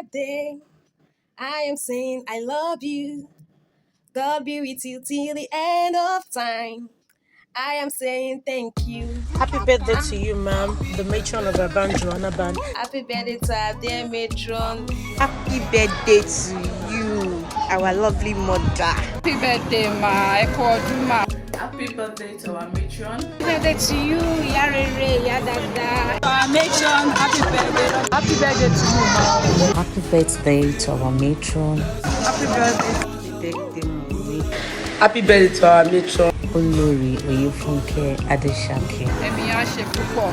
birthday. I am saying I love you. God be with you till the end of time. I am saying thank you. Happy birthday to you, ma'am, the matron of our band, Joanna Band. Happy birthday to our dear matron. Happy birthday to you, our lovely mother. Happy birthday, ma. Happy birthday to our matron. Happy birthday to you, Yarere, Yadada. Our matron, happy birthday. Happy birthday to you, ma. Happy birthday to our matron. Happy birthday. Happy birthday to our matron. Olori Oyefunke Adeshake. Ẹ̀mí á ṣe púpọ̀.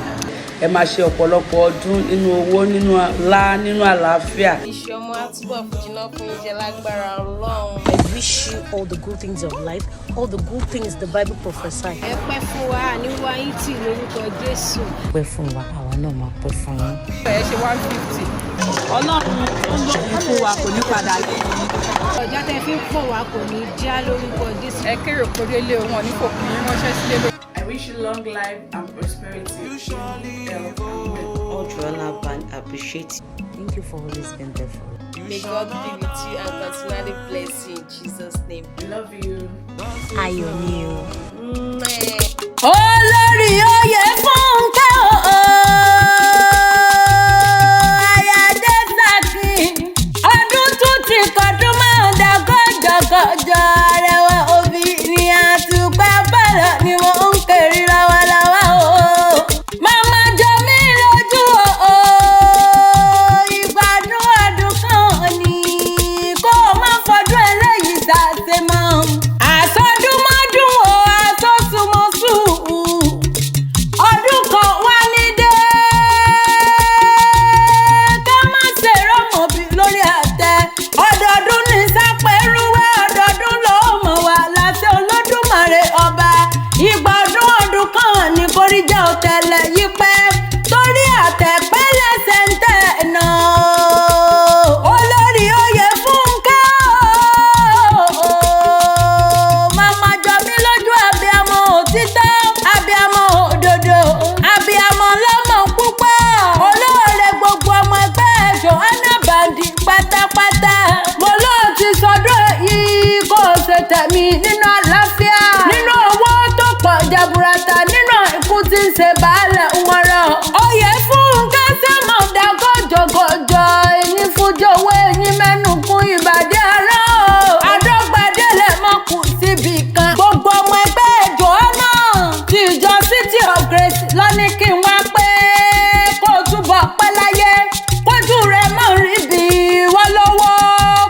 Ẹ máa ṣe ọ̀pọ̀lọpọ̀ ọdún nínú owó, nínú ọlá, nínú àlàáfíà. Iṣẹ́ ọmọ àtúbọ̀ fìjìnà fún iṣẹ́ lágbára Ọlọ́run. I wish you all the good things of life, all the good things the Bible prophesies. Ẹ pẹ́ fún wa níwá yín tì lórúkọ Jésù. Pẹ́ fún wa, àwa náà máa pẹ́ fún yín. Ẹ ṣe 150. Ọlọ́run tó ń lòkùn fún wa kò ní padà lẹ́yìn. Ọjà tẹ fi ń pọ̀ wá kò ní já lórúkọ Jésù. Ẹ kéré kórè lé wọn ní kò kí ránṣẹ́ sílé lórí. I wish you long life and prosperity. All Joanna Band appreciate you. Thank you for always being there for us. May God be with you and continually bless you in Jesus' name. We love you. Ayọ̀ ni o. Olórí oyè Fúnkẹ́ Ayáde Sàkín. Ọdún tún ti kọdún máa ń da gọ́jọ̀gọ́jọ̀ arẹwà obìnrin àtùpà bọ́lọ̀ ni mo ń kéré lọ́wọ́lọ́wọ́ o. Màmá jọ mí lójú o. Ìgbádùn ọdún kan ni kó o má fọdún eléyìí ṣàṣe mọ́. Àsọdúnmọ́dún o, àsọsùmọ́sù. Ọdún kan wá ní dé. Ká má ṣe rọ́mọ̀bí lórí àtẹ. Ọdọọdún ní sápẹ́rúwẹ́, ọdọọdún ló mọ̀ wá láṣẹ Olódùmarè ọba. Ìgbádùn ọdún kan ní kórìíjà òtẹ̀lẹ̀ yí pẹ́. Torí àtẹ̀pẹ́ lẹ́sẹ̀ ń tẹ̀ náà. Olórí oyè Fúnkẹ́ màmá jọ mí lójú abiyamọ òtítọ́, abiyamọ òdodo, abiyamọ lọ́mọ púpọ̀. Olóore gbogbo ọmọ ẹgbẹ́ Joanna Band pátápátá. Mo ló ti sọdún èyí kó o ṣe tẹ̀mí nínú àlàáfíà, nínú owó tó pọ̀ jaburata, nínú ikú tí ń ṣe baálẹ̀ wọn rọ̀. Oyè Fúnkẹ́ sẹ́mọ̀ dá gọ́jọ̀gọ́jọ̀ ẹ̀yìn fújòwò ẹ̀yìn mẹ́nu kún ìbàdí ara o. Àdọ́gbadélẹ̀ mọ́ kù síbi kan. Gbogbo ọmọ ẹgbẹ́ Joanna ti ìjọ City of Grace lọ ní kí n wá pé kó o túbọ̀ pẹ́ láyé. Kójú rẹ̀ mọ̀ rí bí wọ́n lọ́wọ́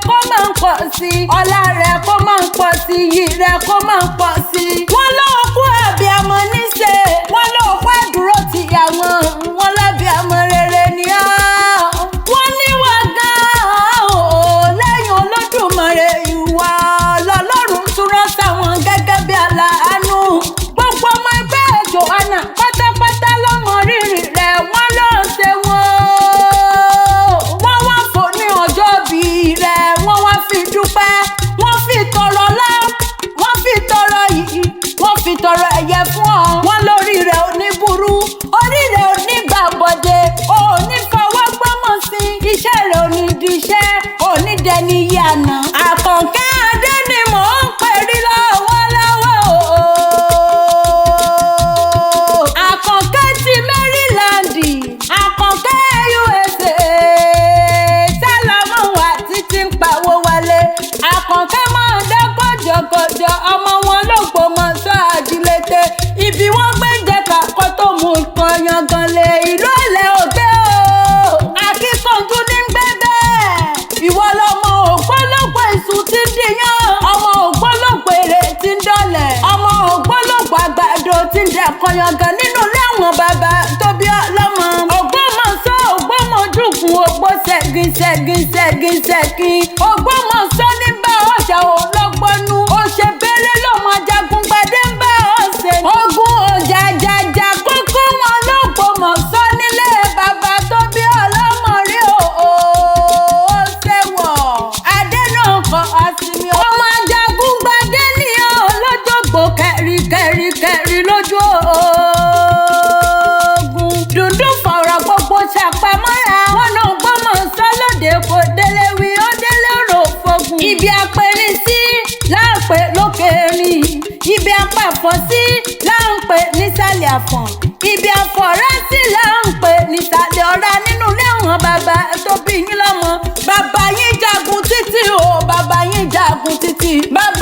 kó máa ń pọ̀ sí i. Ọlá rẹ̀ kó máa ń pọ̀ sí i. Iyì rẹ̀ kó máa ń pọ̀ sí i. Wọ́n lọ́ọ́ kú àbíamọ níṣe. Wọ́n lọ́ọ́ kú àdúró tìyàwó. Wọ́n lábíamọ rere ni ọ́. Wọ́n níwà gan-an o. Lẹ́yìn Olódùmarè ìwà lọ́lọ́run tún rán sáwọn gẹ́gẹ́ bí aláàánú. Gbogbo ọmọ ẹgbẹ́ Joanna pátápátá lọ́mọ rírì rẹ̀ wọ́n ló ṣe wọ́n. Wọ́n wá fò ní ọjọ́ bí rẹ̀, wọ́n wá fi dúpẹ́, wọ́n fi tọrọ lá, wọ́n fi tọrọ yìí, wọ́n fi tọrọ ẹ̀yẹ fún ọ. Wọ́n lórí rẹ̀ ò ní burú, orí rẹ̀ ò ní gbàbọ̀dé, ò ní fọwọ́ gbọ́mọ̀ sí, iṣẹ́ rẹ̀ ò ní di iṣẹ́, ò ní dẹni iye àná. Àkànkẹ́ Adé ni mò ń pèrí lọ́wọ́lọ́wọ́ o. Àkànkẹ́ ti Maryland, Àkànkẹ́ USA, Sálọ́mù wà títí ń pawó wálé. Àkànkẹ́ máa ń dá gọ́jọ̀gọ́jọ̀ ọmọ wọn l'Ógbómọ̀ṣọ́ àjílété. Ibi wọ́n gbé jẹ kàkọ́ tó mú kan yangan lé ìlú ọ̀lẹ́ òde o. Akíkanjú ní ń gbé bẹ́ẹ̀. Ìwọ lọmọ ògbólógbò iṣu tí ń dìyàn. Ọmọ ògbólógbò èrè tí ń dọ̀lẹ̀. Ọmọ ògbólógbò àgbàdo tí ń dẹ̀kọ̀ yangan nínú ilé àwọn bàbá tó bí ọlọ́mọ. Ògbómọ̀ṣọ́ Ògbómọ̀dùkún Ògbó ṣẹ̀gìn ṣẹ̀gìn ṣẹ̀gìn ṣẹ̀gìn. Ògbómọ̀ṣọ́ ní bá ọ̀ṣà òlọ́gbọ́nú. Òṣèbéré lọ́mọ Jagungbadé ń bá ọ̀ṣẹ̀. Ogun òjàjàjà kókó wọn l'Ógbómọ̀ṣọ́ nílé bàbá tó bí ọlọ́mọ rí o. Ó ṣe wọ̀. Adé náà kọ àsìmí. Ọmọ Jagungbadé ní olójúgbò kẹ̀ríkẹ̀ríkẹ̀rí lójú ogun. Dùndún fọ̀rọ̀ gbogbo ṣàpamọ́ra. Wọ́n náà Ògbómọ̀ṣọ́ lóde kò àfọ̀n sí là ń pè nísàlẹ̀ àfọ̀n ibi àfọ̀rẹ́ sí là ń pè nísàlẹ̀ ọ̀rá nínú ilé àwọn bàbá tó bí yín lọ́mọ bàbá yín jagun títí o bàbá yín jagun títí bàbá